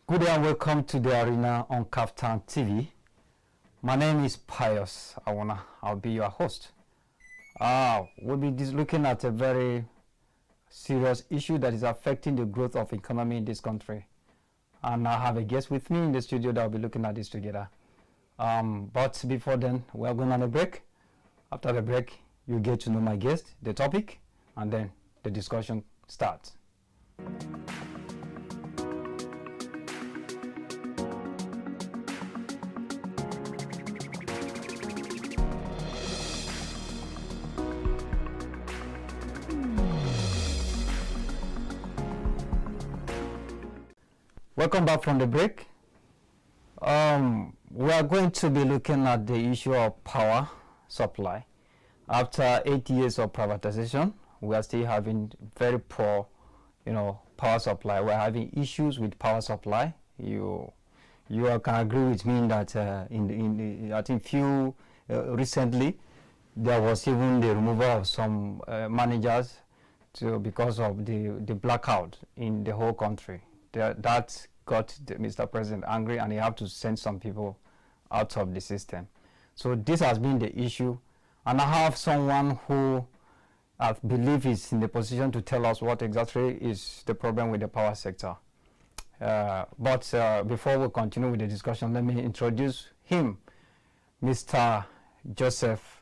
Good day and welcome to the arena on KAFTAN TV. My name is Pius. Awunah. I'll be your host. We'll be looking at a very serious issue that is affecting the growth of economy in this country. And I have a guest with me in the studio that will be looking at this together. But before then, we're going on a break. After the break, you get to know my guest, the topic, and then the discussion starts. Welcome back from the break. We are going to be looking at the issue of power supply. After 8 years of privatization, we are still having very poor, power supply. We are having issues with power supply. You can agree with me that I think recently there was even the removal of some managers because of the blackout in the whole country. That got Mr. President angry, and he had to send some people out of the system. So this has been the issue, and I have someone who I believe is in the position to tell us what exactly is the problem with the power sector. But before we continue with the discussion, let me introduce him, Mr. Joseph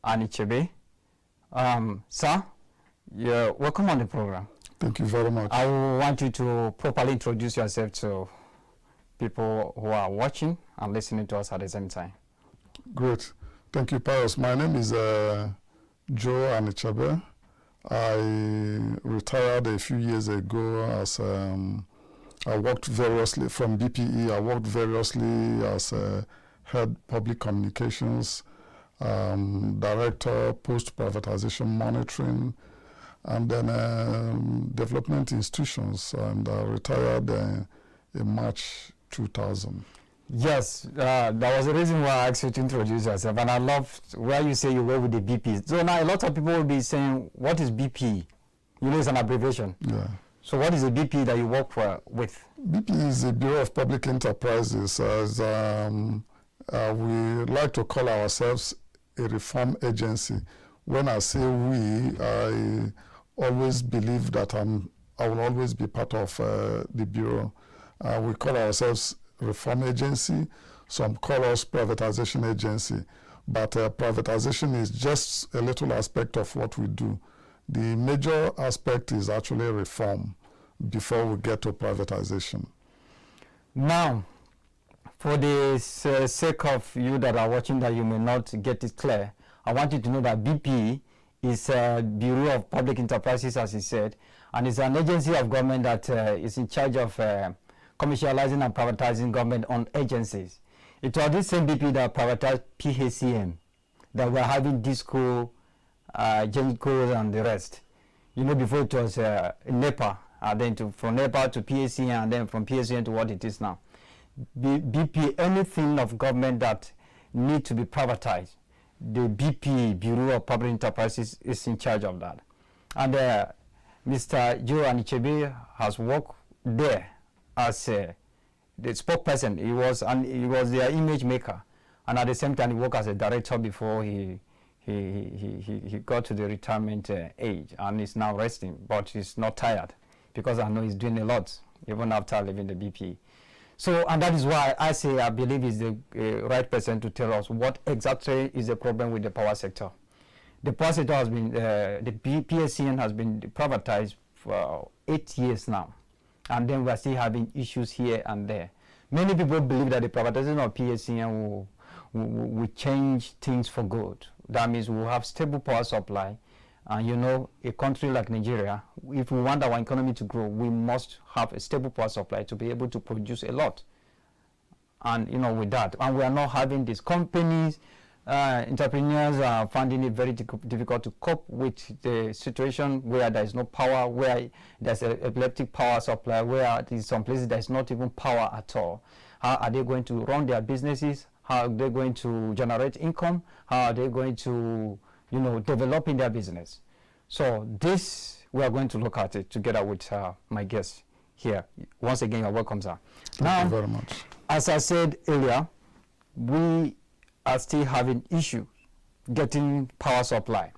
Anichebe. Sir, you're welcome on the program. Thank you very much. I want you to properly introduce yourself to people who are watching and listening to us at the same time. Great. Thank you, Pius. My name is Joe Anichebe. I retired a few years ago as I worked variously from BPE. I worked variously as head public communications, director, post-privatization monitoring, and then development institutions, and retired in March 2000. Yes, that was the reason why I asked you to introduce yourself, and I loved where you say you work with the BP. So now a lot of people will be saying, what is BP? It's an abbreviation. Yeah. So what is the BP that you work with? BP is the Bureau of Public Enterprises. As we like to call ourselves a reform agency. When I say we, I always believe that I will always be part of the Bureau. We call ourselves reform agency. Some call us privatization agency. But privatization is just a little aspect of what we do. The major aspect is actually reform before we get to privatization. Now, for the sake of you that are watching that you may not get it clear, I want you to know that BP is a Bureau of Public Enterprises, as he said, and it's an agency of government that is in charge of commercializing and privatizing government-owned agencies. It was this same BP that privatized PSAM, that we're having Disco, Genco, and the rest. Before it was NEPA, then from NEPA to PSAM, and then from PSAM to what it is now. BP, anything of government that need to be privatized, the BP, Bureau of Public Enterprises, is in charge of that. And Mr. Joe Anichebe has worked there as the spokesperson. He was their image maker, and at the same time he worked as a director before he got to the retirement age, and he's now resting, but he's not tired because I know he's doing a lot even after leaving the BP. So, and that is why I say I believe he's the right person to tell us what exactly is the problem with the power sector. The power sector has been, the PSAM has been privatized for 8 years now. And then we're still having issues here and there. Many people believe that the privatization of PSAM will change things for good. That means we'll have stable power supply. And a country like Nigeria, if we want our economy to grow, we must have a stable power supply to be able to produce a lot. And with that, and we are not having these companies, entrepreneurs are finding it very difficult to cope with the situation where there is no power, where there's an epileptic power supply, where in some places there's not even power at all. How are they going to run their businesses? How are they going to generate income? How are they going to develop in their business? So this, we are going to look at it together with my guest. here. Once again, you're welcome, sir. Thank you very much. As I said earlier, we are still having issues getting power supply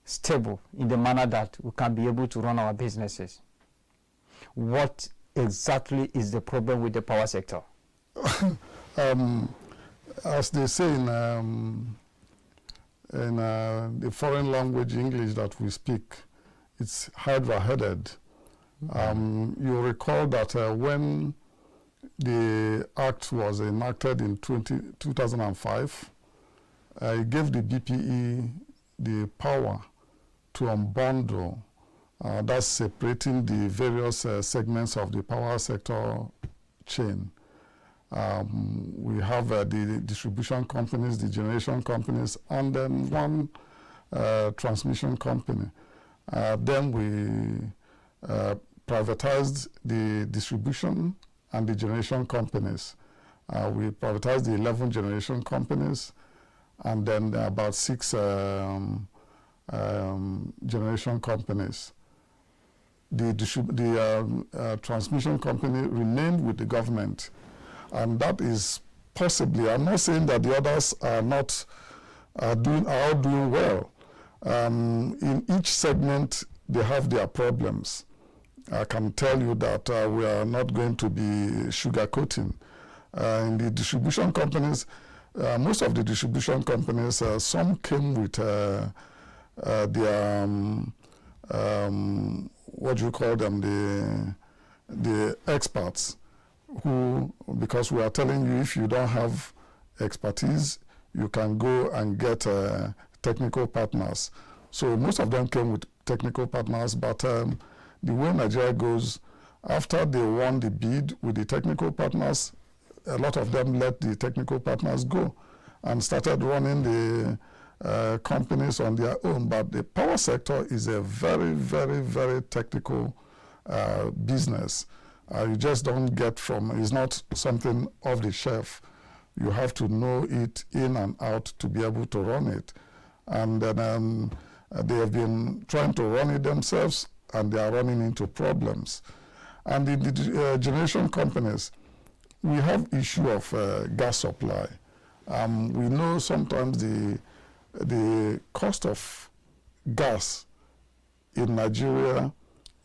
stable in the manner that we can be able to run our businesses. What exactly is the problem with the power sector? As they say in the foreign language English that we speak, it's hydra-headed. You recall that when the Act was enacted in 2005, it gave the BPE the power to unbundle, that's separating the various segments of the power sector chain. We have the distribution companies, the generation companies, and then one transmission company. Then we privatized the distribution and the generation companies. We privatized the 11 generation companies, and then about 6 generation companies. The transmission company remained with the government, and that is possibly, I'm not saying that the others are not all doing well. In each segment, they have their problems. I can tell you that we are not going to be sugarcoating. In the distribution companies, most of the distribution companies, some came with their, what do you call them, the experts, who, because we are telling you, if you don't have expertise, you can go and get technical partners. So most of them came with technical partners, but the way Nigeria goes, after they won the bid with the technical partners, a lot of them let the technical partners go and started running the companies on their own. But the power sector is a very, very, very technical business. You just don't get from, it's not something off the shelf. You have to know it in and out to be able to run it. And then they have been trying to run it themselves, and they are running into problems. And in the generation companies, we have issue of gas supply. We know sometimes the cost of gas in Nigeria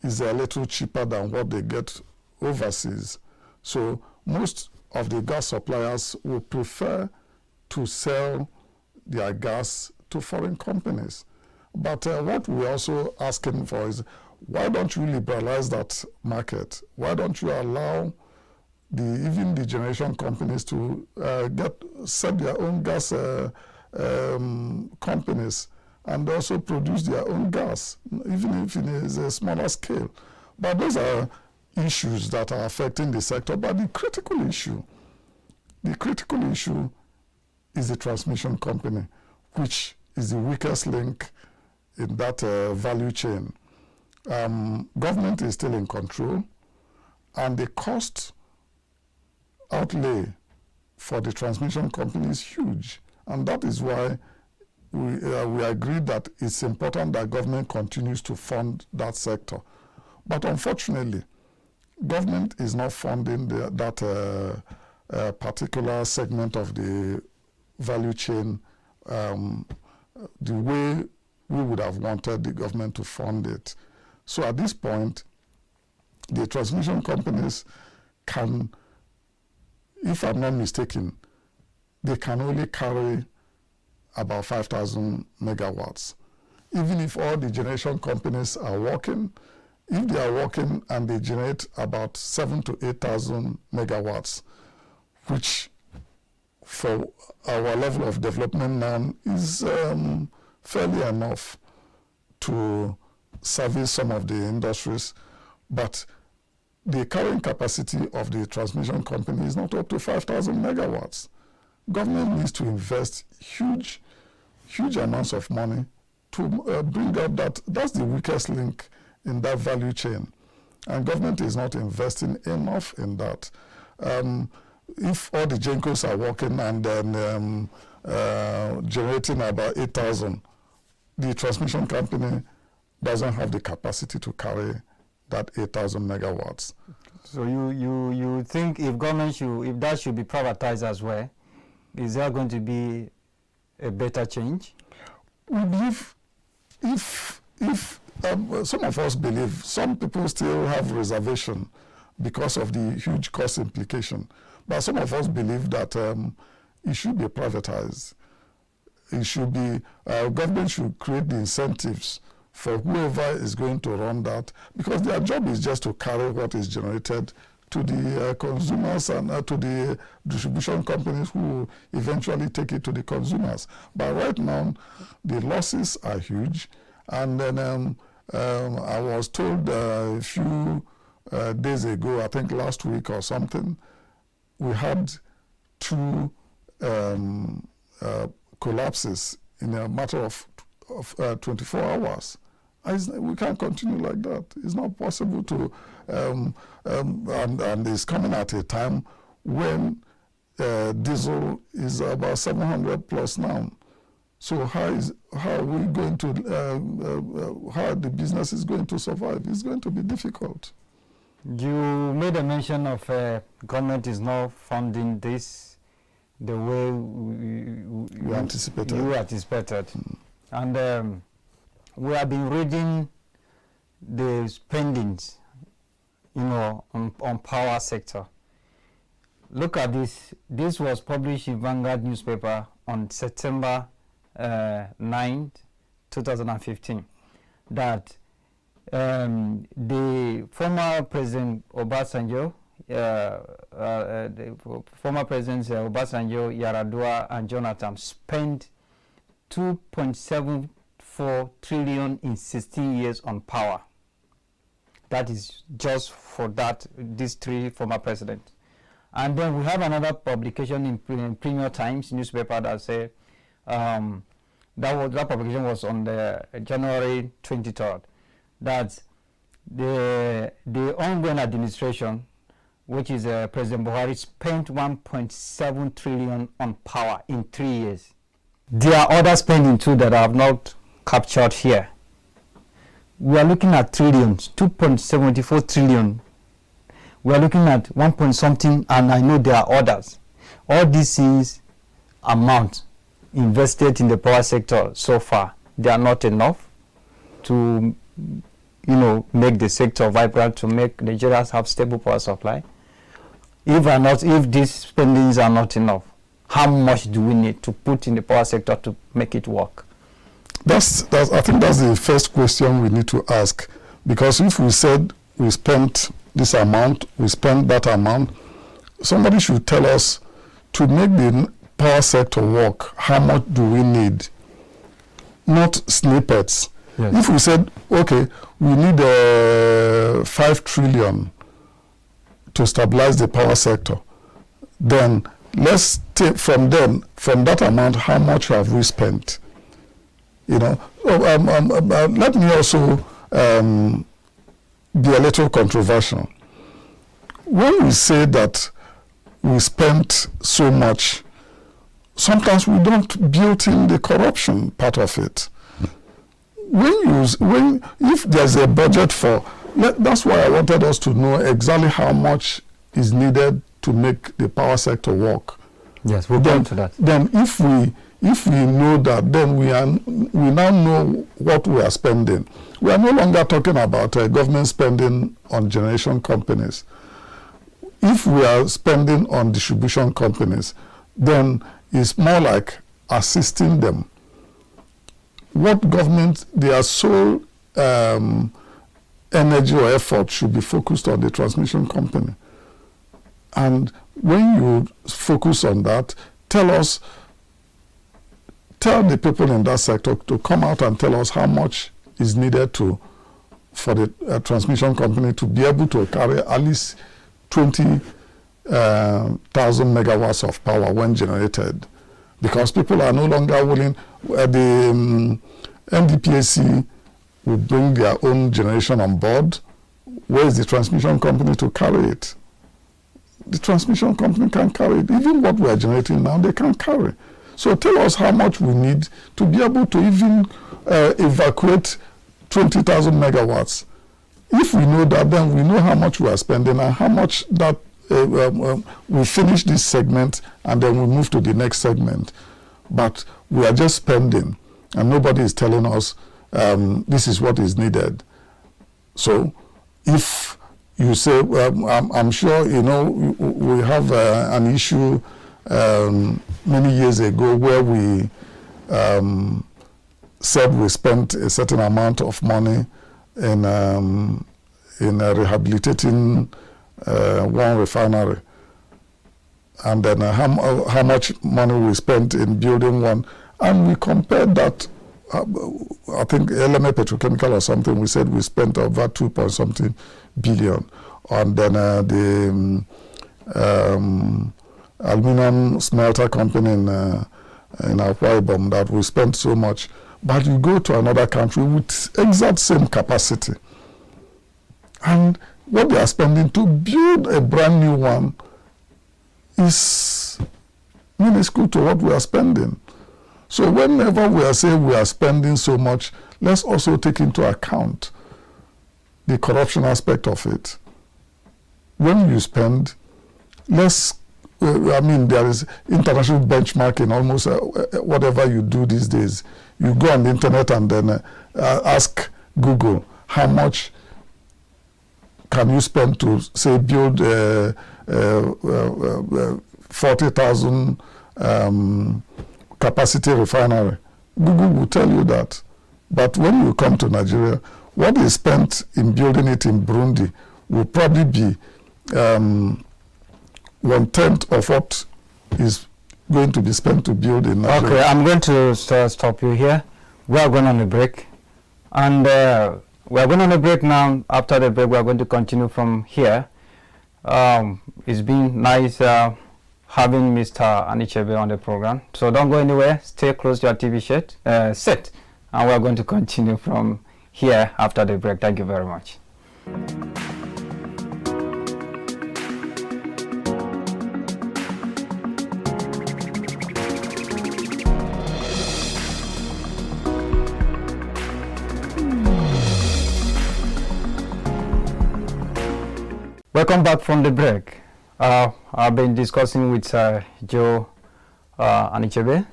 is a little cheaper than what they get overseas. So most of the gas suppliers will prefer to sell their gas to foreign companies. But what we're also asking for is, why don't you liberalize that market? Why don't you allow even the generation companies to set their own gas companies and also produce their own gas, even if it is a smaller scale? But those are issues that are affecting the sector. But the critical issue is the transmission company, which is the weakest link in that value chain. Government is still in control, and the cost outlay for the transmission company is huge, and that is why we agreed that it's important that government continues to fund that sector. But unfortunately, government is not funding that particular segment of the value chain the way we would have wanted the government to fund it. So at this point, the transmission companies can, if I'm not mistaken, they can only carry about 5,000 megawatts. Even if all the generation companies are working, if they are working and they generate about 7,000 to 8,000 megawatts, which for our level of development now is fairly enough to service some of the industries, but the carrying capacity of the transmission company is not up to 5,000 megawatts. Government needs to invest huge amounts of money to bring up that's the weakest link in that value chain. And government is not investing enough in that. If all the GENCOs are working and then generating about 8,000, the transmission company doesn't have the capacity to carry that 8,000 megawatts. So you think if that should be privatized as well, is there going to be a better change? We believe if some of us believe, some people still have reservation because of the huge cost implication, but some of us believe that it should be privatized. It should be, government should create the incentives for whoever is going to run that, because their job is just to carry what is generated to the consumers and to the distribution companies who eventually take it to the consumers. But right now, the losses are huge. And then I was told a few days ago, I think last week or something, we had 2 collapses in a matter of 24 hours. We can't continue like that. It's not possible to, and it's coming at a time when diesel is about 700 plus now. So how are we going to, how the business is going to survive? It's going to be difficult. You made a mention of government is not funding this the way you anticipated. And we have been reading the spendings, on power sector. Look at this. This was published in Vanguard newspaper on September 9, 2015, that the former President Obasanjo, the former Presidents Obasanjo, Yaradua, and Jonathan spent 2.74 trillion in 16 years on power. That is just for these 3 former presidents. And then we have another publication in Premium Times newspaper that say that publication was on the January 23rd. That the ongoing administration, which is President Buhari, spent 1.7 trillion on power in 3 years. There are other spending too that I have not captured here. We are looking at trillions, 2.74 trillion. We are looking at 1 point something, and I know there are others. All this is amount invested in the power sector so far. They are not enough to, make the sector vibrant, to make Nigerians have stable power supply. If these spendings are not enough, how much do we need to put in the power sector to make it work? I think that's the first question we need to ask, because if we said we spent this amount, we spent that amount, somebody should tell us, to make the power sector work, how much do we need? Not snippets. Yes. If we said, okay, we need 5 trillion to stabilize the power sector, then let's take from that amount, how much have we spent? Let me also be a little controversial. When we say that we spent so much, sometimes we don't build in the corruption part of it. If there's a budget that's why I wanted us to know exactly how much is needed to make the power sector work. Yes, we'll get into that. Then if we know that, then we now know what we are spending. We are no longer talking about government spending on generation companies. If we are spending on distribution companies, then it's more like assisting them. What government, their sole energy or effort should be focused on the transmission company. And when you focus on that, tell the people in that sector to come out and tell us how much is needed for the transmission company to be able to carry at least 20,000 megawatts of power when generated. Because people are no longer willing, the NDPAC will bring their own generation on board. Where is the transmission company to carry it? The transmission company can't carry it. Even what we are generating now, they can't carry. So tell us how much we need to be able to even evacuate 20,000 megawatts If we know that, then we know how much we are spending and how much that we finish this segment and then we move to the next segment. But we are just spending and nobody is telling us this is what is needed. So if you say, I'm sure, you know, we have an issue many years ago where we said we spent a certain amount of money in rehabilitating one refinery, and then how much money we spent in building one, and we compared that. I think LMA Petrochemical or something, we said we spent over 2 point something billion, and then the aluminum smelter company in Akwa Ibom, that we spent so much. But you go to another country with exact same capacity, and what they are spending to build a brand new one is minuscule to what we are spending. So whenever we are saying we are spending so much, let's also take into account the corruption aspect of it. When you spend, let's, I mean, there is international benchmarking almost whatever you do these days. You go on the internet and then ask Google how much can you spend to, say, build 40,000 capacity refinery. Google will tell you that. But when you come to Nigeria, what is spent in building it in Burundi will probably be 1/10 of what is going to be spent to build in Nigeria. Okay, I'm going to stop you here. We are going on a break. And we are going on a break now. After the break, we are going to continue from here. It's been nice having Mr. Anichebe on the program. So don't go anywhere. Stay close to your TV set. And we are going to continue from here after the break. Thank you very much. Welcome back from the break. I've been discussing with Joe Anichebe,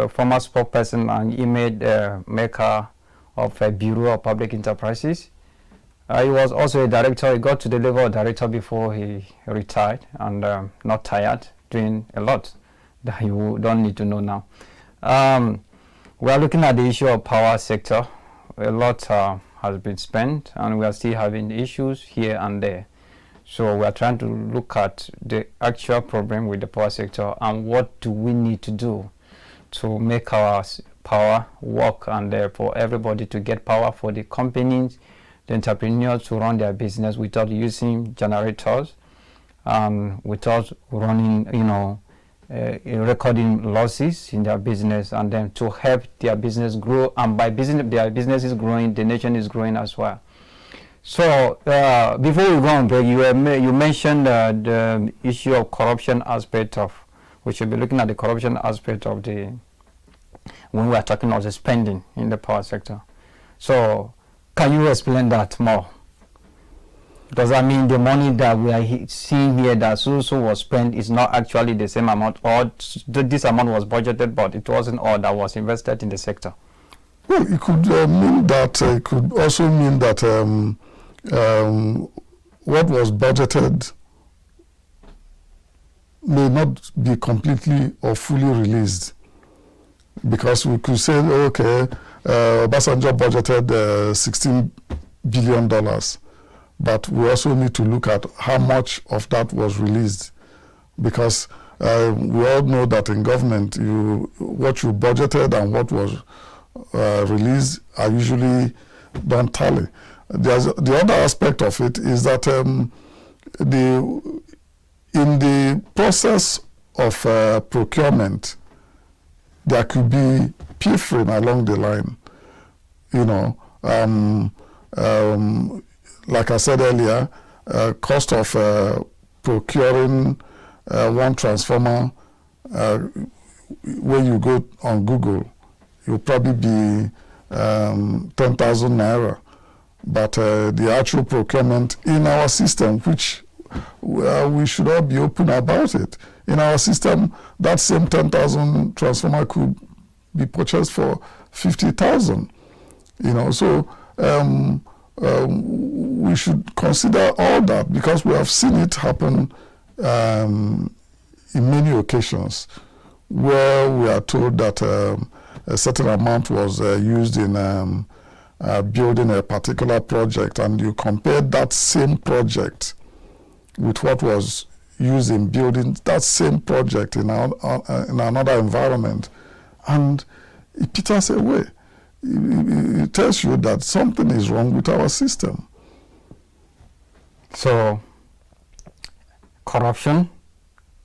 former spokesperson and image maker of Bureau of Public Enterprises. He was also a director. He got to the level of director before he retired, and not tired, doing a lot that you don't need to know now. We are looking at the issue of power sector. A lot has been spent, and we are still having issues here and there. So we are trying to look at the actual problem with the power sector and what do we need to do to make our power work, and for everybody to get power, for the companies, the entrepreneurs to run their business without using generators, without running, recording losses in their business, and then to help their business grow. And by their business is growing, the nation is growing as well. So before we go on break, you mentioned the issue of corruption aspect of, we should be looking at the corruption aspect of when we are talking about the spending in the power sector. So can you explain that more? Because I mean, the money that we are seeing here that also was spent is not actually the same amount, or this amount was budgeted, but it wasn't all that was invested in the sector. Well, it could mean that, it could also mean that what was budgeted may not be completely or fully released, because we could say, okay, Obasanjo budgeted $16 billion, but we also need to look at how much of that was released, because we all know that in government, what you budgeted and what was released are usually don't tally. The other aspect of it is that in the process of procurement, there could be pilfering along the line. Like I said earlier, cost of procuring one transformer, when you go on Google, it will probably be 10,000 naira. but the actual procurement in our system, which we should all be open about it. In our system, that same 10,000 transformer could be purchased for 50,000. You know, so we should consider all that, because we have seen it happen in many occasions where we are told that a certain amount was used in building a particular project, and you compare that same project with what was used in building that same project in another environment, and it peters away. It tells you that something is wrong with our system. So, corruption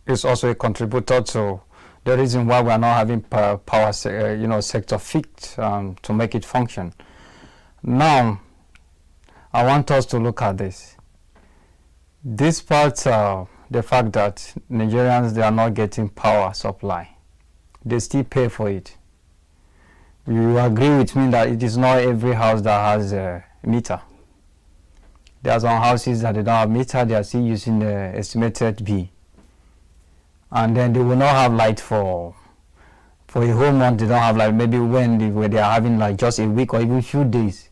is also a contributor to the reason why we are not having power sector fit to make it function. Now, I want us to look at this. Despite the fact that Nigerians, they are not getting power supply, they still pay for it. You agree with me that it is not every house that has a meter. There are some houses that they don't have meter, they are still using the estimated bill. And then they will not have light for a whole month. They don't have light. Maybe when they are having like just a week or even few days,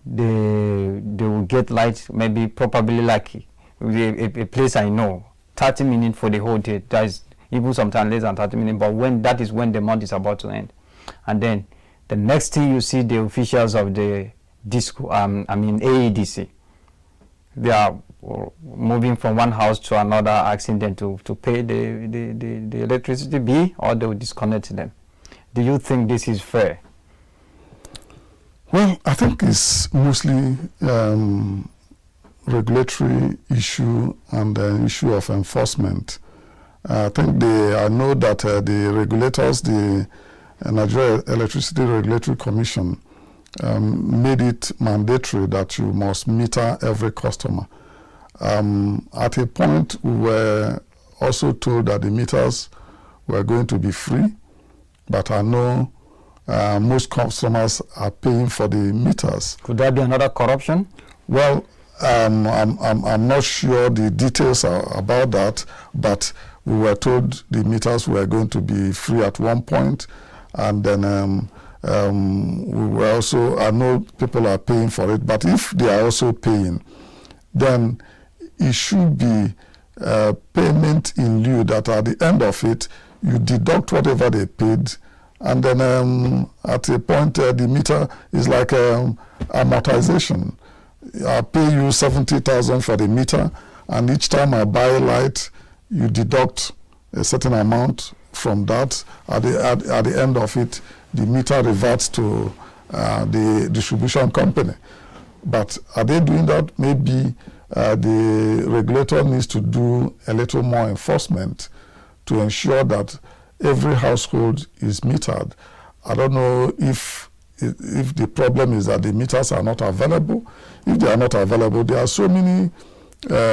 they will get light, maybe probably like a place I know, 30 minutes for the whole day. That is even sometimes less than 30 minutes, but that is when the month is about to end. And then the next thing you see, the officials of the AEDC, they are moving from one house to another, asking them to pay the electricity bill, or they will disconnect them. Do you think this is fair? Well, I think it's mostly regulatory issue and the issue of enforcement. I think I know that the regulators, the Nigeria Electricity Regulatory Commission, made it mandatory that you must meter every customer. At a point, we were also told that the meters were going to be free, but I know most customers are paying for the meters. Could that be another corruption? Well, I'm not sure the details about that, but we were told the meters were going to be free at one point, and then we were also, I know people are paying for it, but if they are also paying, then it should be payment in lieu, that at the end of it, you deduct whatever they paid, and then at a point, the meter is like amortization. I pay you 70,000 for the meter, and each time I buy light, you deduct a certain amount from that. At the end of it, the meter reverts to the distribution company. But are they doing that? Maybe the regulator needs to do a little more enforcement to ensure that every household is metered. I don't know if the problem is that the meters are not available. If they are not available, there are so many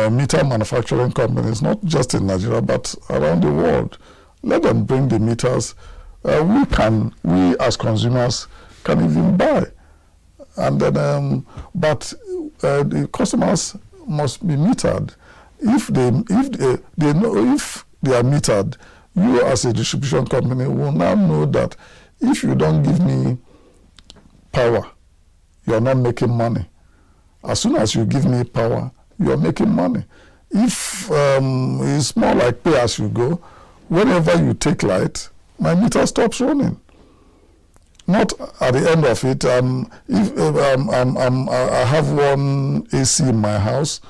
meter manufacturing companies, not just in Nigeria, but around the world. Let them bring the meters. We as consumers can even buy. And then, but the customers must be metered. If they know if they are metered, you as a distribution company will now know that if you don't give me power, you are not making money. As soon as you give me power, you are making money. If it's more like pay as you go, whenever you take light, my meter stops running. Not at the end of it. I have one AC in my house,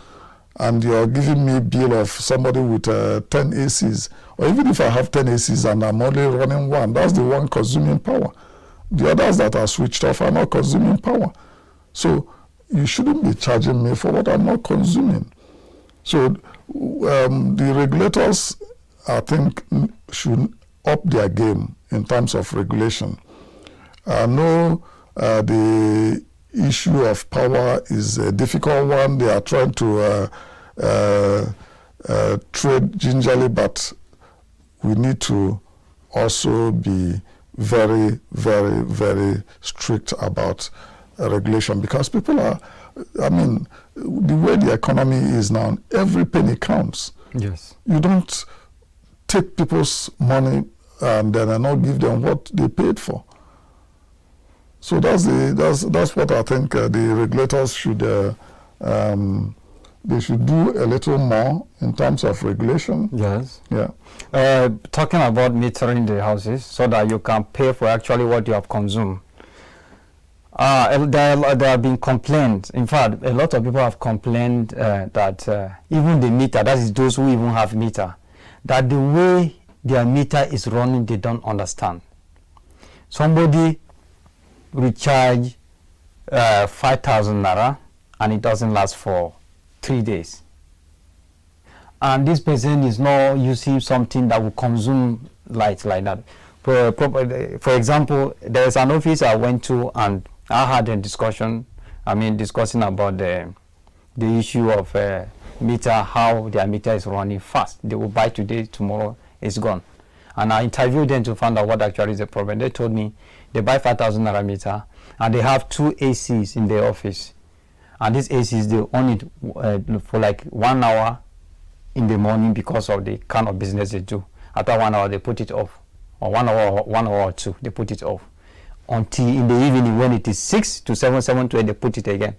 and you're giving me a bill of somebody with 10 ACs. Or even if I have 10 ACs and I'm only running one, that's the one consuming power. The others that are switched off are not consuming power. So you shouldn't be charging me for what I'm not consuming. So the regulators, I think, should up their game in terms of regulation. I know the issue of power is a difficult one. They are trying to trade gingerly, but we need to also be very, very, very strict about regulation, because people are, I mean, the way the economy is now, every penny counts. Yes. You don't take people's money and then not give them what they paid for. So that's what I think the regulators should they should do a little more in terms of regulation. Yes. Yeah. Talking about metering the houses so that you can pay for actually what you have consumed. There have been complaints. In fact, a lot of people have complained that even the meter, that is those who even have meter, that the way their meter is running, they don't understand. Somebody recharge 5,000 naira and it doesn't last for 3 days. And this person is not using something that will consume light like that. For example, there's an office I went to and I had a discussion, discussing about the issue of meter, how their meter is running fast. They will buy today, tomorrow it's gone. And I interviewed them to find out what actually is the problem. They told me they buy 5,000 naira meter and they have 2 ACs in their office. And these ACs, they own it for like 1 hour in the morning because of the kind of business they do. After 1 hour, they put it off. Or 1 hour or 2, they put it off. Until in the evening, when it is 6 to 7, 7 to 8, they put it again.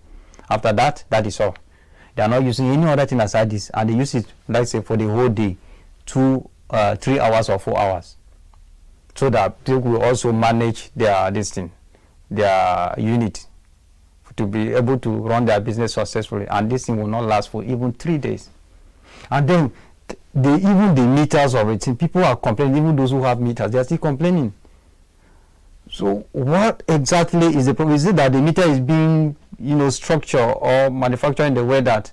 After that, that is all. They are not using any other thing aside this. And they use it, let's say, for the whole day, 3 hours or 4 hours. So that they will also manage their unit to be able to run their business successfully, and this thing will not last for even 3 days. And then even the meters of it, people are complaining. Even those who have meters, they are still complaining. So what exactly is the problem? Is it that the meter is being structured or manufactured in the way that,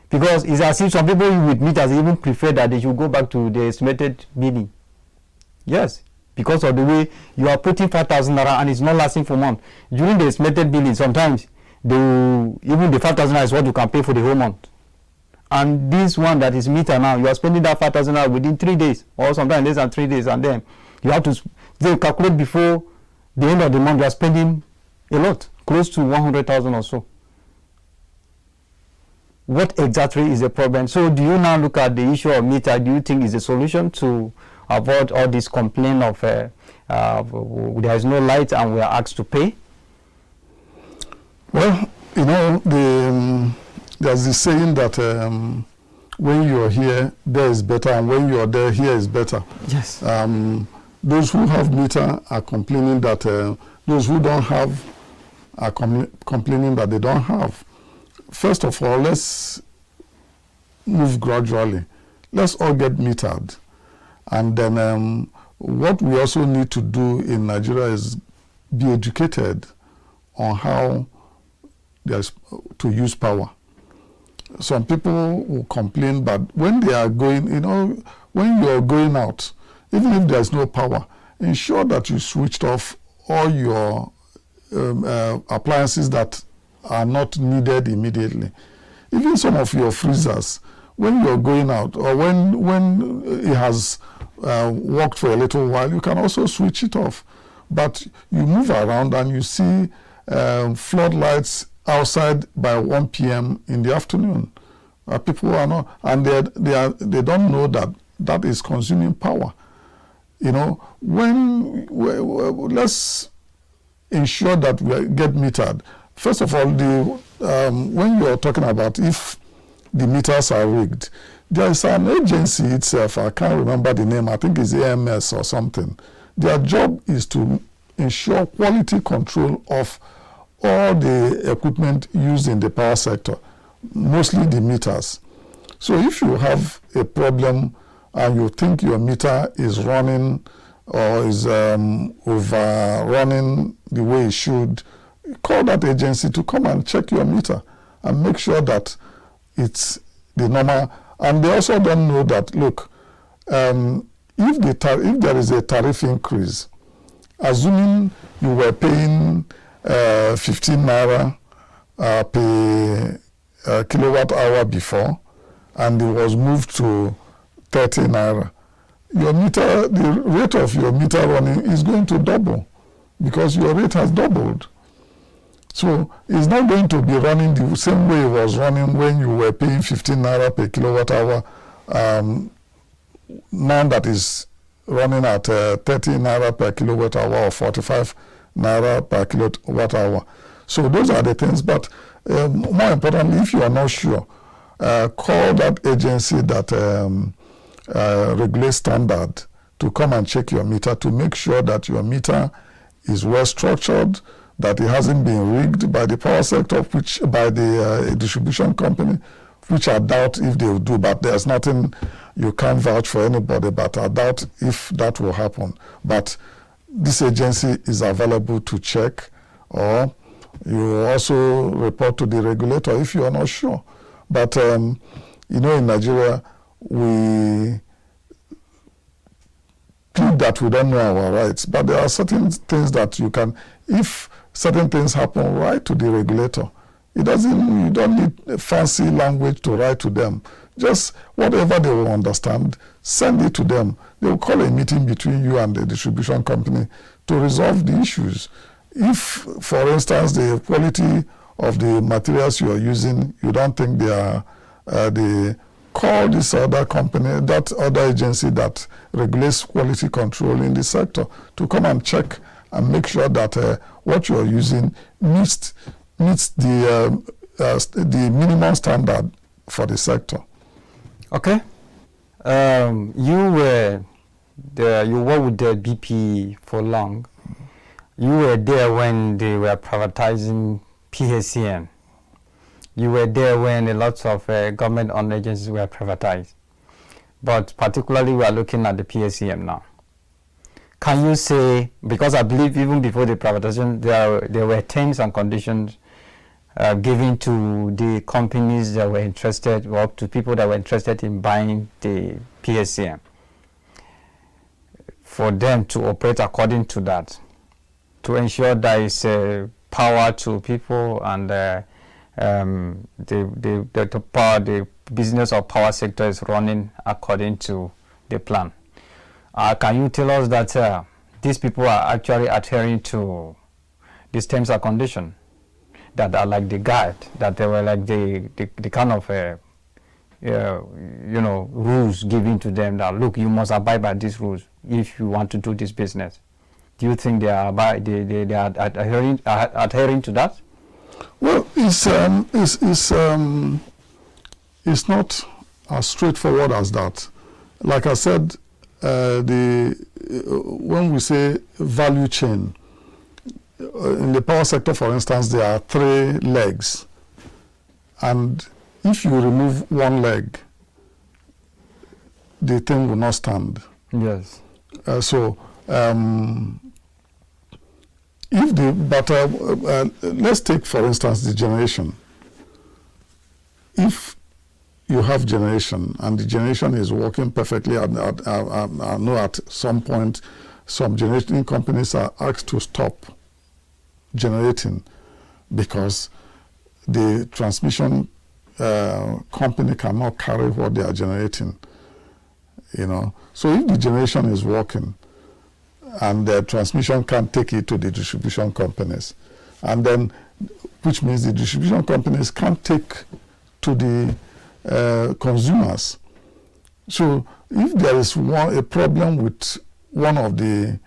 because it's as if some people with meters even prefer that they should go back to the estimated billing. Yes, because of the way you are putting 5,000 naira and it's not lasting for months. During the estimated billing, sometimes even the 5,000 naira is what you can pay for the whole month. And this one that is meter now, you are spending that 5,000 naira within 3 days, or sometimes less than 3 days, and then you have to calculate before the end of the month. You are spending a lot, close to 100,000 or so. What exactly is the problem? So do you now look at the issue of meter? Do you think is a solution to avoid all this complaint of there is no light and we are asked to pay? Well, there's this saying that when you're here, there is better, and when you're there, here is better. Yes. Those who have meter are complaining that those who don't have are complaining that they don't have. First of all, let's move gradually. Let's all get metered. And then what we also need to do in Nigeria is be educated on how to use power. Some people will complain, but when they are going, when you're going out, even if there's no power, ensure that you switched off all your appliances that are not needed immediately. Even some of your freezers, when you're going out or when it has worked for a little while, you can also switch it off. But you move around and you see floodlights outside by 1 p.m. in the afternoon. People are not, and they don't know that is consuming power. Let's ensure that we get metered. First of all, when you are talking about if the meters are rigged, there is an agency itself, I can't remember the name, I think it's AMS or something. Their job is to ensure quality control of all the equipment used in the power sector, mostly the meters. So if you have a problem and you think your meter is running or is overrunning the way it should, call that agency to come and check your meter and make sure that it's the normal. And they also don't know that, look, if there is a tariff increase, assuming you were paying 15 naira per kilowatt hour before, and it was moved to 30 naira, the rate of your meter running is going to double because your rate has doubled. So it's not going to be running the same way it was running when you were paying 15 naira per kilowatt hour. Now that is running at 30 naira per kilowatt hour or 45 naira per kilowatt hour. So those are the things. But more importantly, if you are not sure, call that agency that regulates standard to come and check your meter to make sure that your meter is well structured, that it hasn't been rigged by the power sector, which by the distribution company, which I doubt if they will do, but there's nothing, you can't vouch for anybody, but I doubt if that will happen. But this agency is available to check, or you also report to the regulator if you are not sure. But, you know, in Nigeria, we plead that we don't know our rights, but there are certain things that you can, if certain things happen, write to the regulator. You don't need fancy language to write to them. Just whatever they will understand, send it to them. They will call a meeting between you and the distribution company to resolve the issues. If, for instance, the quality of the materials you are using, you don't think they are, call this other company, that other agency that regulates quality control in the sector to come and check and make sure that what you are using meets the minimum standard for the sector. Okay. You worked with the BP for long. You were there when they were privatizing PSAM. You were there when a lot of government-owned agencies were privatized. But particularly we are looking at the PSAM now. Can you say, because I believe even before the privatization, there were terms and conditions given to the companies that were interested, or to people that were interested in buying the PSAM, for them to operate according to that, to ensure there is power to people and the business or power sector is running according to the plan. Can you tell us that these people are actually adhering to these terms and conditions that are like the guide, that they were like the kind of rules given to them that, look, you must abide by these rules if you want to do this business? Do you think they are adhering to that? Well, it's not as straightforward as that. Like I said, when we say value chain, in the power sector, for instance, there are 3 legs. And if you remove one leg, the thing will not stand. Yes. Let's take, for instance, the generation. If you have generation and the generation is working perfectly, I know at some point some generating companies are asked to stop generating because the transmission company cannot carry what they are generating. You know, so if the generation is working and the transmission can't take it to the distribution companies, and then, which means the distribution companies can't take to the consumers. So if there is a problem with one of the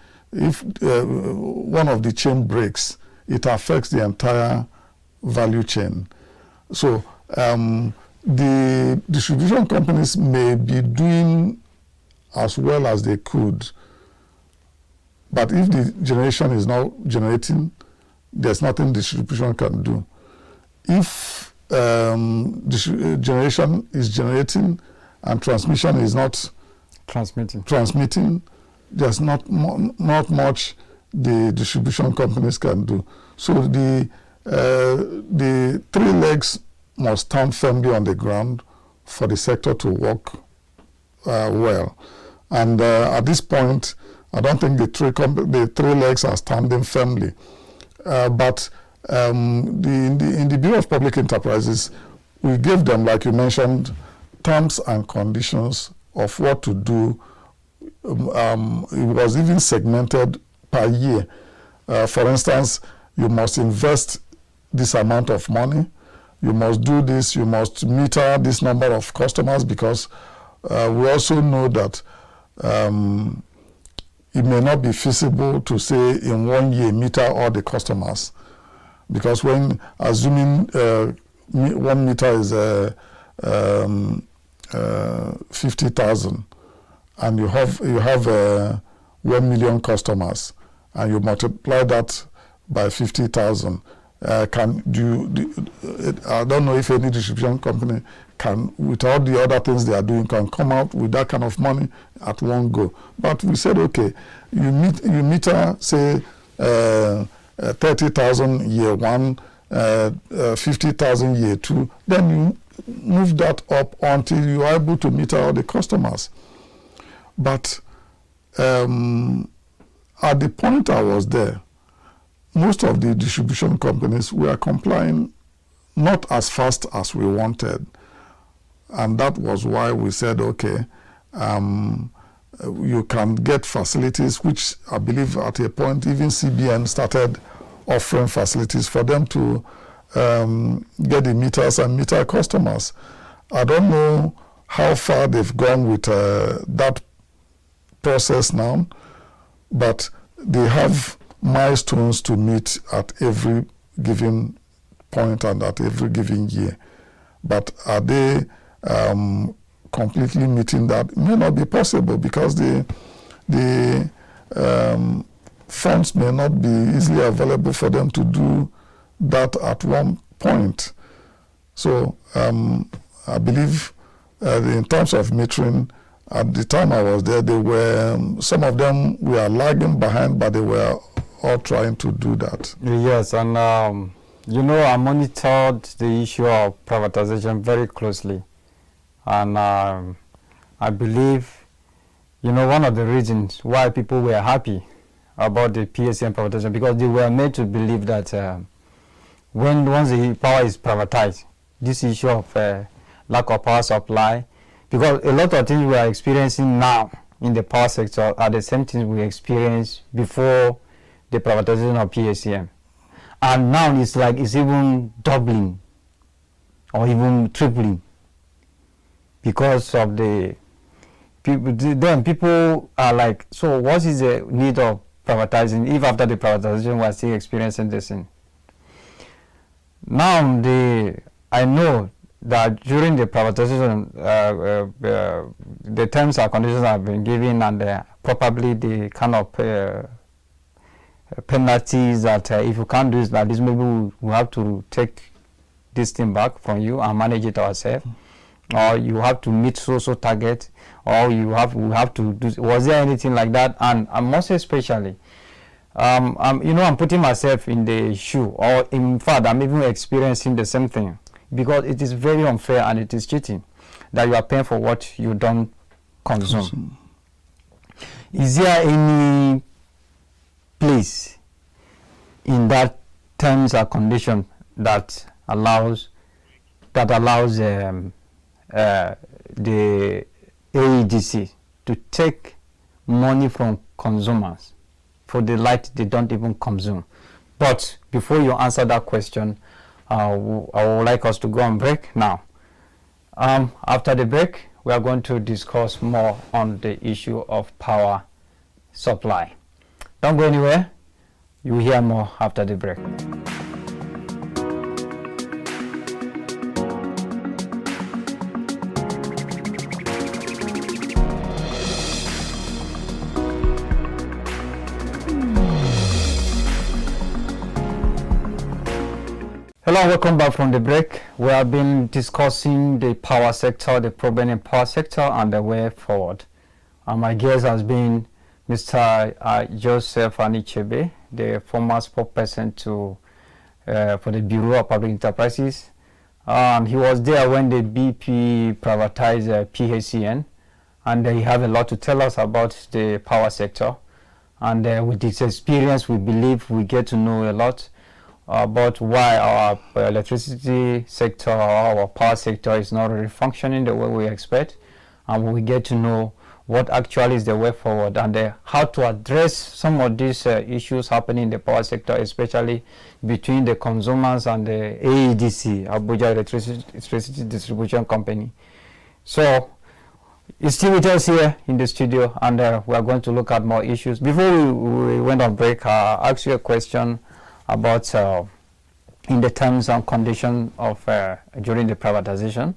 chain breaks, it affects the entire value chain. So the distribution companies may be doing as well as they could, but if the generation is not generating, there's nothing distribution can do. If generation is generating and transmission is not transmitting, there's not much the distribution companies can do. So the 3 legs must stand firmly on the ground for the sector to work well. And at this point, I don't think the 3 legs are standing firmly. But in the Bureau of Public Enterprises, we gave them, like you mentioned, terms and conditions of what to do. It was even segmented per year. For instance, you must invest this amount of money. You must do this. You must meter this number of customers, because we also know that it may not be feasible to say in 1 year meter all the customers, because when assuming 1 meter is 50,000, and you have 1 million customers, and you multiply that by 50,000. I don't know if any distribution company can, with all the other things they are doing, can come out with that kind of money at one go. But we said, okay, you meter, say, 30,000 year one, 50,000 year two, then you move that up until you are able to meter all the customers. But at the point I was there, most of the distribution companies were complying not as fast as we wanted. And that was why we said, okay, you can get facilities, which I believe at a point even CBN started offering facilities for them to get the meters and meter customers. I don't know how far they've gone with that process now, but they have milestones to meet at every given point and at every given year. But are they completely meeting that? It may not be possible, because the funds may not be easily available for them to do that at one point. So I believe in terms of metering, at the time I was there, they were, some of them were lagging behind, but they were all trying to do that. Yes, and you know, I monitored the issue of privatization very closely. And I believe, you know, one of the reasons why people were happy about the PSAM privatization, because they were made to believe that once the power is privatized, this issue of lack of power supply, because a lot of things we are experiencing now in the power sector are the same things we experienced before the privatization of PSAM. And now it's like it's even doubling or even tripling because of the people. Then people are like, so what is the need of privatizing if after the privatization we are still experiencing this thing? Now I know that during the privatization, the terms and conditions have been given, and probably the kind of penalties that if you can't do it like this, maybe we have to take this thing back from you and manage it ourselves, or you have to meet so target, or we have to do. Was there anything like that? And most especially, you know, I'm putting myself in the shoe, or in fact, I'm even experiencing the same thing, because it is very unfair and it is cheating that you are paying for what you don't consume. Is there any place in that terms and condition that allows the AEDC to take money from consumers for the light they don't even consume? But before you answer that question, I would like us to go on break now. After the break, we are going to discuss more on the issue of power supply. Don't go anywhere. You will hear more after the break. Hello, welcome back from the break. We have been discussing the power sector, the problem in power sector, and the way forward. My guest has been Mr. Joseph Anichebe, the former spokesperson for the Bureau of Public Enterprises. He was there when the BP privatized PSAM, and he has a lot to tell us about the power sector. And with this experience, we believe we get to know a lot about why our electricity sector or our power sector is not really functioning the way we expect, and we get to know what actually is the way forward, and how to address some of these issues happening in the power sector, especially between the consumers and the AEDC, Abuja Electricity Distribution Company. So it's still with us here in the studio, and we are going to look at more issues. Before we went on break, I asked you a question about in the terms and conditions of during the privatization.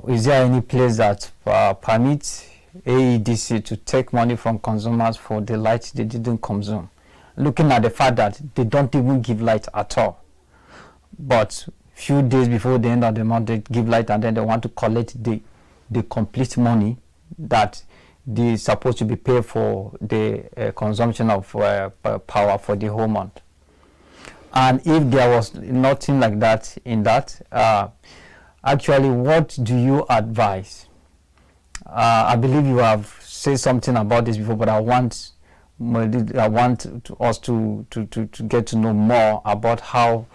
Is there any place that permits AEDC to take money from consumers for the light they didn't consume? Looking at the fact that they don't even give light at all, but few days before the end of the month they give light, and then they want to collect the complete money that they supposed to be paid for the consumption of power for the whole month. And if there was nothing like that in that, actually, what do you advise? I believe you have said something about this before, but I want us to get to know more about how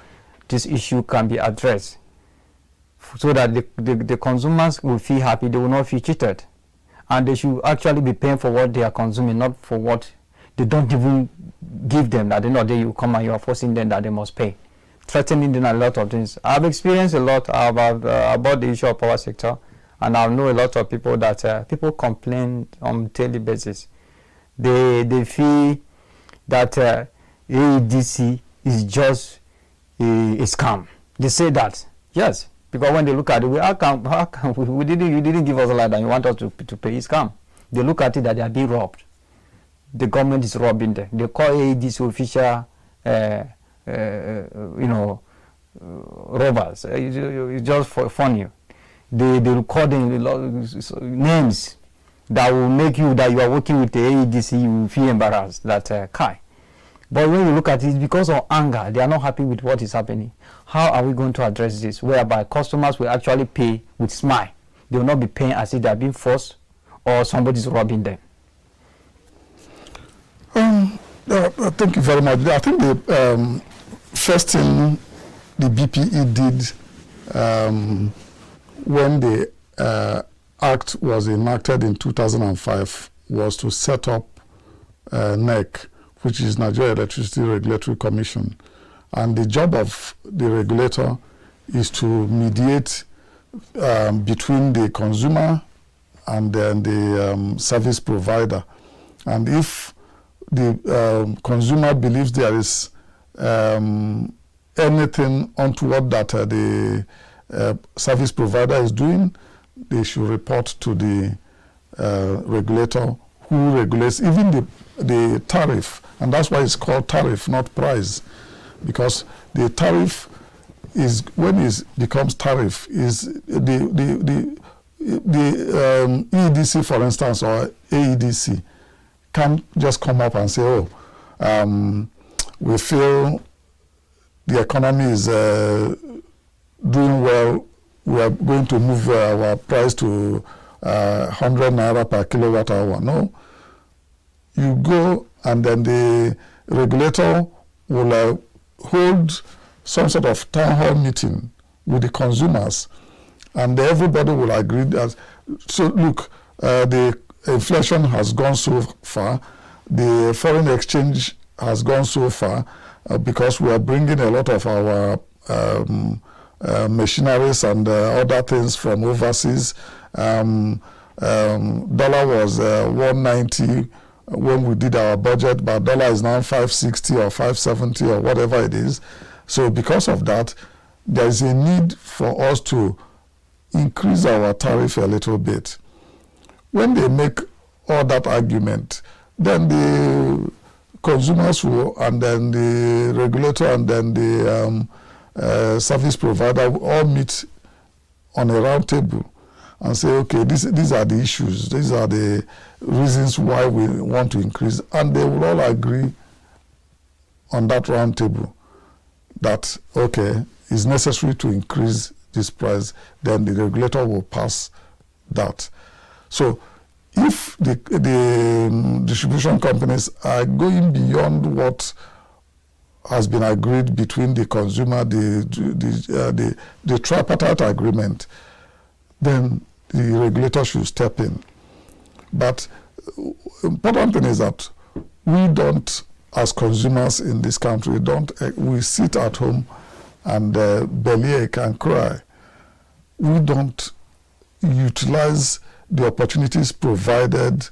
this issue can be addressed, so that the consumers will feel happy, they will not feel cheated, and they should actually be paying for what they are consuming, not for what they don't even give them. At the end of the day, you come and you are forcing them that they must pay, threatening them a lot of things. I've experienced a lot about the issue of power sector, and I know a lot of people that people complain on a daily basis. They feel that AEDC is just a scam. They say that, yes, because when they look at it, you didn't give us a lot and you want us to pay a scam. They look at it that they are being robbed. The government is robbing them. They call AEDC official robbers. It's just for funny. They record names that will make you, that you are working with the AEDC, you will feel embarrassed that Kai. But when you look at it, it's because of anger. They are not happy with what is happening. How are we going to address this? Whereby customers will actually pay with smile. They will not be paying as if they are being forced or somebody is robbing them. Thank you very much. I think the first thing the BPE did when the Act was enacted in 2005 was to set up NEC, which is Nigeria Electricity Regulatory Commission. And the job of the regulator is to mediate between the consumer and then the service provider. And if the consumer believes there is anything untoward that the service provider is doing, they should report to the regulator, who regulates even the tariff. And that's why it's called tariff, not price, because the tariff is, when it becomes tariff, is the EDC, for instance, or AEDC can't just come up and say, oh, we feel the economy is doing well, we are going to move our price to 100 naira per kilowatt hour. No. You go, and then the regulator will hold some sort of town hall meeting with the consumers, and everybody will agree that, so look, the inflation has gone so far, the foreign exchange has gone so far, because we are bringing a lot of our machineries and other things from overseas. Dollar was 190 when we did our budget, but dollar is now 560 or 570 or whatever it is. So because of that, there is a need for us to increase our tariff a little bit. When they make all that argument, then the consumers will, and then the regulator, and then the service provider will all meet on a round table and say, okay, these are the issues, these are the reasons why we want to increase, and they will all agree on that round table that, okay, it's necessary to increase this price, then the regulator will pass that. So if the distribution companies are going beyond what has been agreed between the consumer, the tripartite agreement, then the regulator should step in. But important thing is that we don't, as consumers in this country, we sit at home and bellyache and cry. We don't utilize the opportunities provided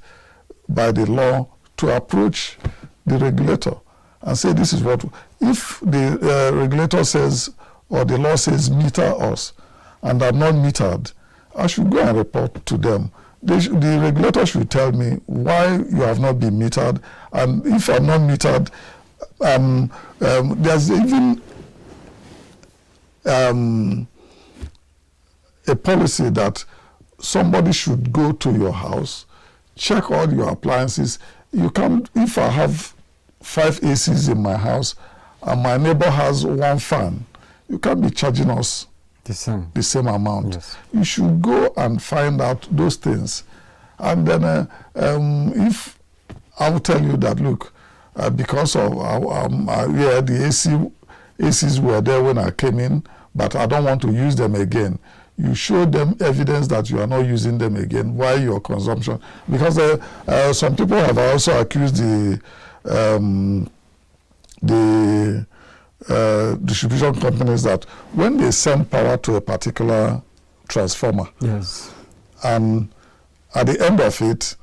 by the law to approach the regulator and say, this is what, if the regulator says, or the law says, meter us, and I'm not metered, I should go and report to them. The regulator should tell me why you have not been metered, and if I'm not metered, there's even a policy that somebody should go to your house, check all your appliances. You can't, if I have 5 ACs in my house and my neighbor has 1 fan, you can't be charging us the same amount. Yes. You should go and find out those things. And then if I will tell you that, look, because of the ACs were there when I came in, but I don't want to use them again. You show them evidence that you are not using them again. Why your consumption? Because some people have also accused the distribution companies that when they send power to a particular transformer, yes, and at the end of it,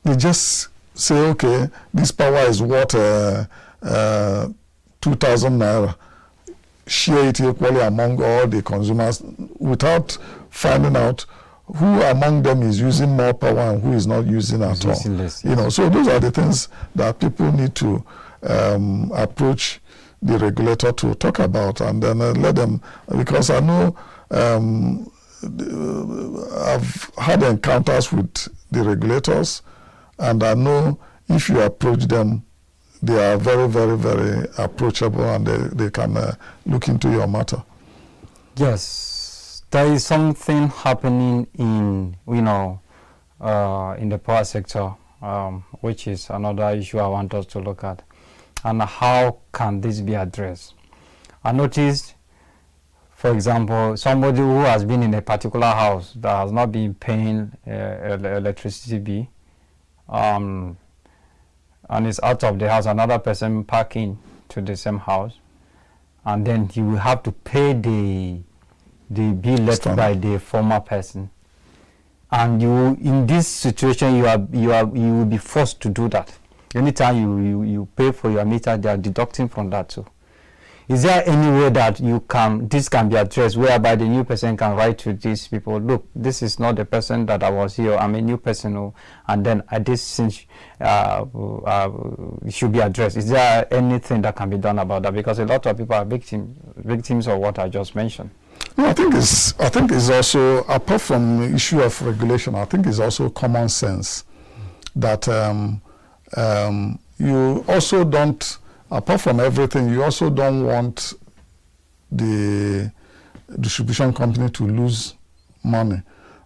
they just say, okay, this power is worth 2,000 naira. Share it equally among all the consumers without finding out who among them is using more power and who is not using at all. Less, yes. You know, so those are the things that people need to approach the regulator to talk about, and then let them, because I know I've had encounters with the regulators, and I know if you approach them, they are very, very, very approachable, and they can look into your matter. Yes, there is something happening in, in the power sector, which is another issue I want us to look at. And how can this be addressed? I noticed, for example, somebody who has been in a particular house that has not been paying electricity bill, and is out of the house, another person parking to the same house, and then he will have to pay the bill left by the former person. And you, in this situation, you will be forced to do that. Anytime you pay for your meter, they are deducting from that too. Is there any way that this can be addressed, whereby the new person can write to these people, look, this is not the person that I was here, I'm a new person, and then this since should be addressed? Is there anything that can be done about that? Because a lot of people are victims of what I just mentioned. No, I think it's also, apart from the issue of regulation, I think it's also common sense that you also don't, apart from everything, you also don't want the distribution company to lose money.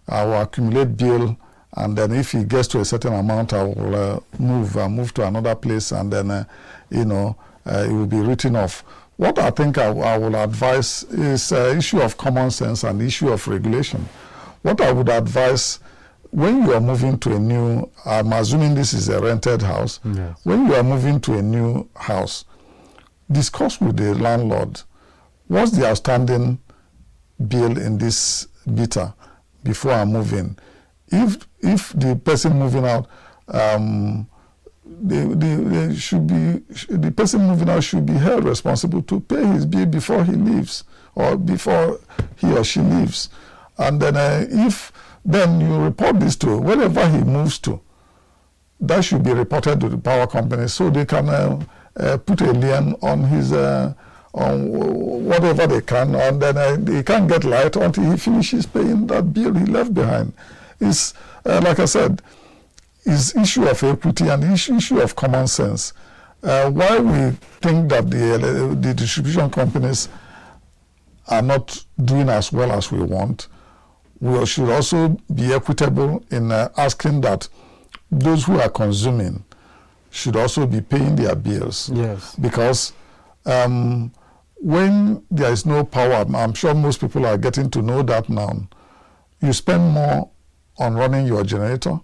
I will accumulate bill, and then if it gets to a certain amount, I will move to another place, and then it will be written off. What I think I will advise is an issue of common sense and issue of regulation. What I would advise, when you are moving to a new, I'm assuming this is a rented house. Yes. When you are moving to a new house, discuss with the landlord, what's the outstanding bill in this meter before I move in. If the person moving out, the person moving out should be held responsible to pay his bill before he leaves, or before he or she leaves. And then then you report this to wherever he moves to. That should be reported to the power company so they can put a lien on his on whatever they can, and then he can't get light until he finishes paying that bill he left behind. It's like I said, is issue of equity and issue of common sense. Why we think that the distribution companies are not doing as well as we want, we should also be equitable in asking that those who are consuming should also be paying their bills. Yes. Because when there is no power, I'm sure most people are getting to know that now, you spend more on running your generator,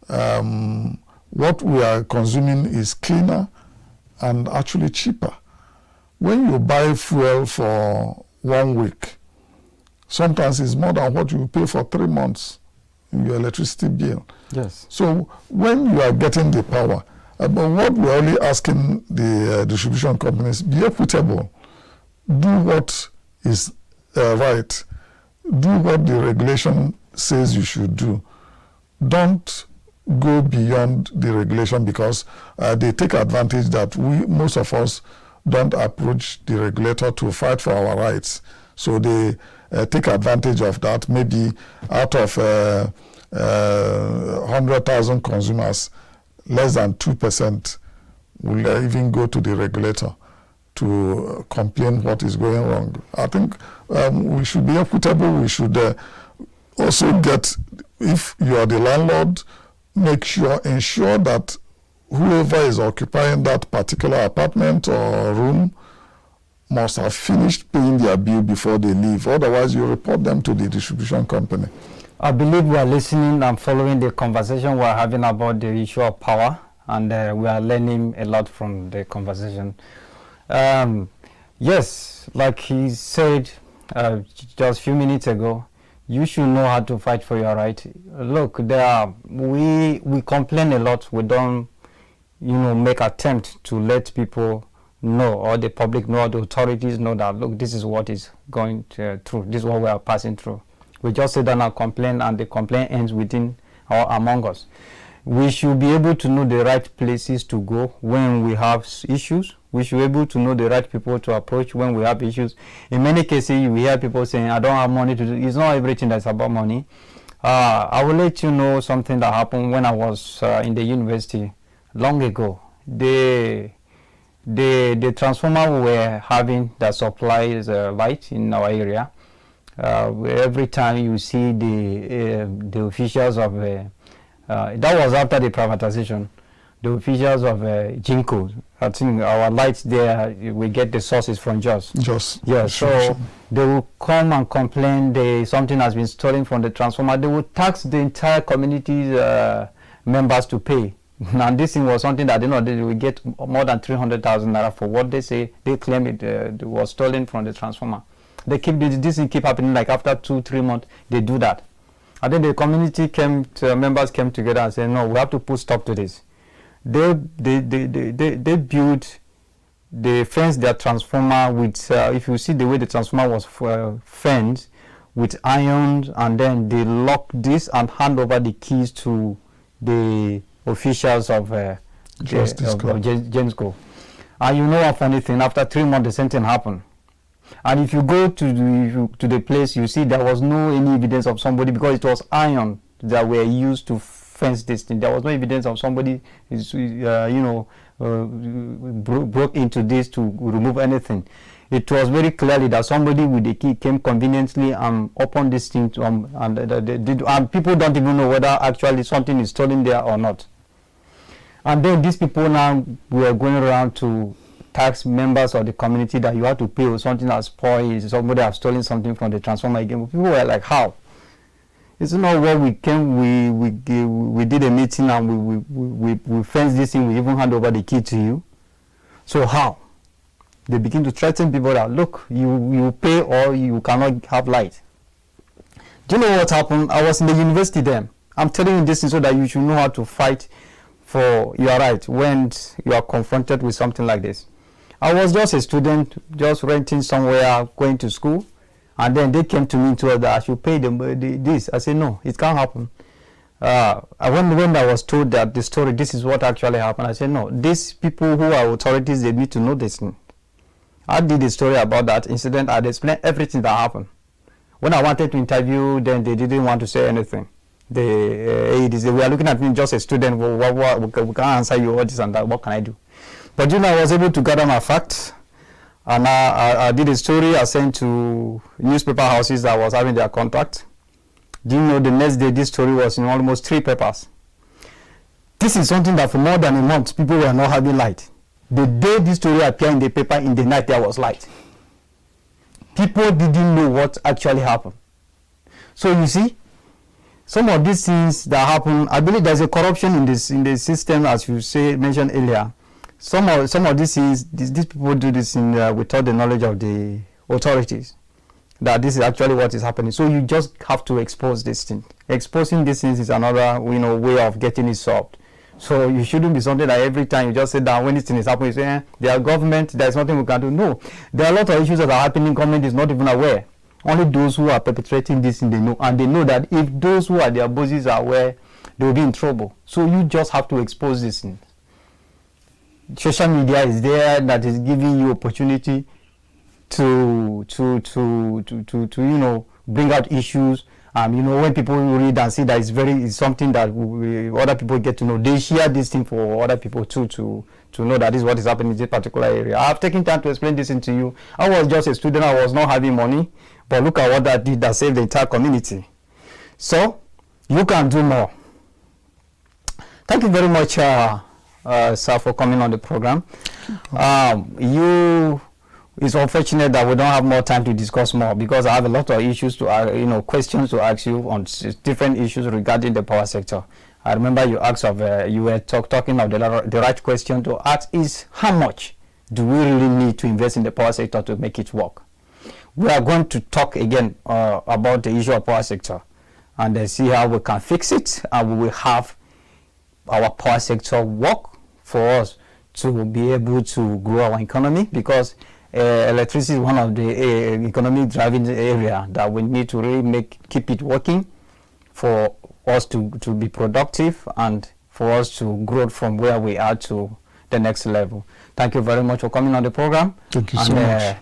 what we are consuming is cleaner and actually cheaper. When you buy fuel for 1 week, sometimes it's more than what you pay for 3 months in your electricity bill. Yes. So when you are getting the power, but what we're only asking the distribution companies, be equitable, do what is right, do what the regulation says you should do. Don't go beyond the regulation, because they take advantage that most of us don't approach the regulator to fight for our rights. So they take advantage of that. Maybe out of 100,000 consumers, less than 2% will even go to the regulator to complain what is going wrong. I think we should be equitable. We should also get, if you are the landlord, ensure that whoever is occupying that particular apartment or room must have finished paying their bill before they leave. Otherwise, you report them to the distribution company. I believe we are listening and following the conversation we are having about the issue of power, and we are learning a lot from the conversation. Yes, like he said just a few minutes ago, you should know how to fight for your right. Look, we complain a lot. We don't, make attempt to let people know, or the public know, the authorities know that, look, this is what is going through. This is what we are passing through. We just sit down and complain, and the complaint ends within or among us. We should be able to know the right places to go when we have issues. We should be able to know the right people to approach when we have issues. In many cases, we hear people saying, I don't have money to do. It's not everything that's about money. I will let you know something that happened when I was in the university long ago. The transformer we were having that supplies light in our area. Every time you see the officials of that was after the privatization, the officials of Jinko, I think our lights there, we get the sources from Jos. Yeah, so they will come and complain something has been stolen from the transformer. They will tax the entire community's members to pay. And this thing was something that they will get more than 300,000 naira for what they say. They claim it was stolen from the transformer. They keep this thing keep happening. Like after 2-3 months, they do that. And then the community members came together and said, no, we have to put stop to this. They built, they fenced their transformer with, if you see the way the transformer was fenced, with irons, and then they lock this and hand over the keys to the officials of Jensco. And you know a funny thing, after 3 months, the same thing happened. And if you go to the place, you see there was no any evidence of somebody, because it was iron that were used to fence this thing. There was no evidence of somebody, broke into this to remove anything. It was very clearly that somebody with the key came conveniently and opened this thing, and people don't even know whether actually something is stolen there or not. And then these people now were going around to tax members of the community that you have to pay, or something has spoiled, somebody has stolen something from the transformer again. People were like, how? It's not what we came, we did a meeting and we fenced this thing, we even hand over the key to you. So how? They begin to threaten people that, look, you pay or you cannot have light. Do you know what happened? I was in the university then. I'm telling you this so that you should know how to fight for your right when you are confronted with something like this. I was just a student, just renting somewhere, going to school, and then they came to me and told that I should pay them this. I said, no, it can't happen. When I was told that the story, this is what actually happened, I said, no, these people who are authorities, they need to know this thing. I did a story about that incident. I explained everything that happened. When I wanted to interview them, they didn't want to say anything. We are looking at me just a student. We can't answer you all this and that. What can I do? But I was able to gather my facts, and I did a story. I sent to newspaper houses that was having their contact. Do you know the next day this story was in almost 3 papers? This is something that for more than a month people were not having light. The day this story appeared in the paper, in the night there was light. People didn't know what actually happened. So you see, some of these things that happen, I believe there's a corruption in the system, as you mentioned earlier. Some of these things, these people do this without the knowledge of the authorities, that this is actually what is happening. So you just have to expose this thing. Exposing these things is another way of getting it solved. So you shouldn't be something that every time you just sit down when this thing is happening, you say, they are government, there's nothing we can do. No, there are a lot of issues that are happening, government is not even aware. Only those who are perpetrating this thing, they know. And they know that if those who are their bosses are aware, they will be in trouble. So you just have to expose this thing. Social media is there, that is giving you opportunity to bring out issues. When people read and see that it's something that other people get to know, they share this thing for other people too, to know that this is what is happening in this particular area. I've taken time to explain this to you. I was just a student, I was not having money, but look at what that did, that saved the entire community. So you can do more. Thank you very much, sir, for coming on the program. It's unfortunate that we don't have more time to discuss more, because I have a lot of issues to, questions to ask you on different issues regarding the power sector. I remember you asked you were talking of the right question to ask is, how much do we really need to invest in the power sector to make it work? We are going to talk again about the issue of power sector and see how we can fix it, and we will have our power sector work for us to be able to grow our economy, because electricity is one of the economic driving area that we need to really keep it working for us to be productive and for us to grow from where we are to the next level. Thank you very much for coming on the program. Thank you so much.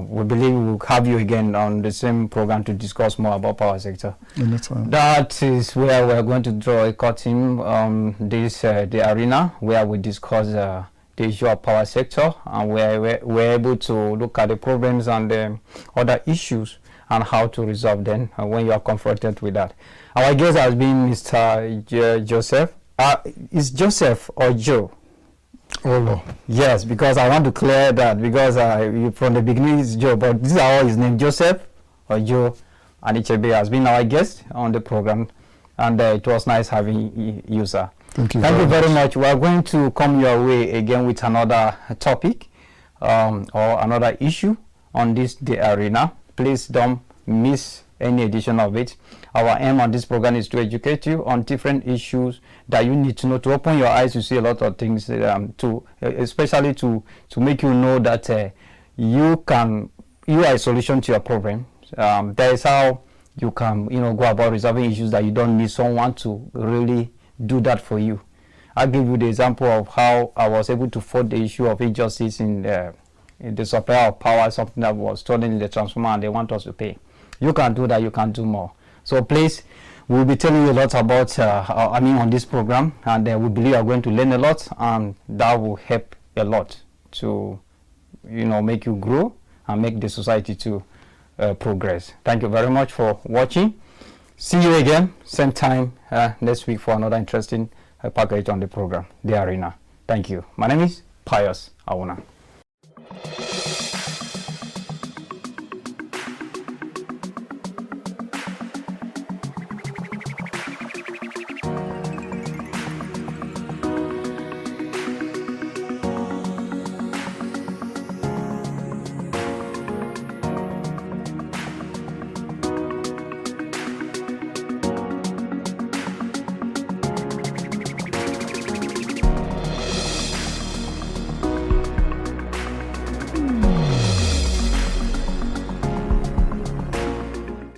We believe we'll have you again on the same program to discuss more about power sector. Anytime. That is where we're going to draw a curtain on the arena where we discuss the issue of power sector, and we're able to look at the problems and the other issues and how to resolve them when you are confronted with that. Our guest has been Mr. Joseph. Is Joseph or Joe? Oh, no. Yes, because I want to clear that, because from the beginning it's Joe, but this is all his name, Joseph or Joe. Anichebe has been our guest on the program, and it was nice having you, sir. Thank you very much. We are going to come your way again with another topic or another issue on the arena. Please don't miss any edition of it. Our aim on this program is to educate you on different issues that you need to know, to open your eyes to see a lot of things, especially to make you know that you are a solution to your problem. That is how you can go about resolving issues, that you don't need someone to really do that for you. I'll give you the example of how I was able to fought the issue of injustice in the supply of power, something that was stolen in the transformer and they want us to pay. You can do that, you can do more. So please, we'll be telling you a lot about, on this program, and we believe you are going to learn a lot, and that will help a lot to, make you grow and make the society to progress. Thank you very much for watching. See you again, same time next week for another interesting package on the program, The Arena. Thank you. My name is Pius Awunah.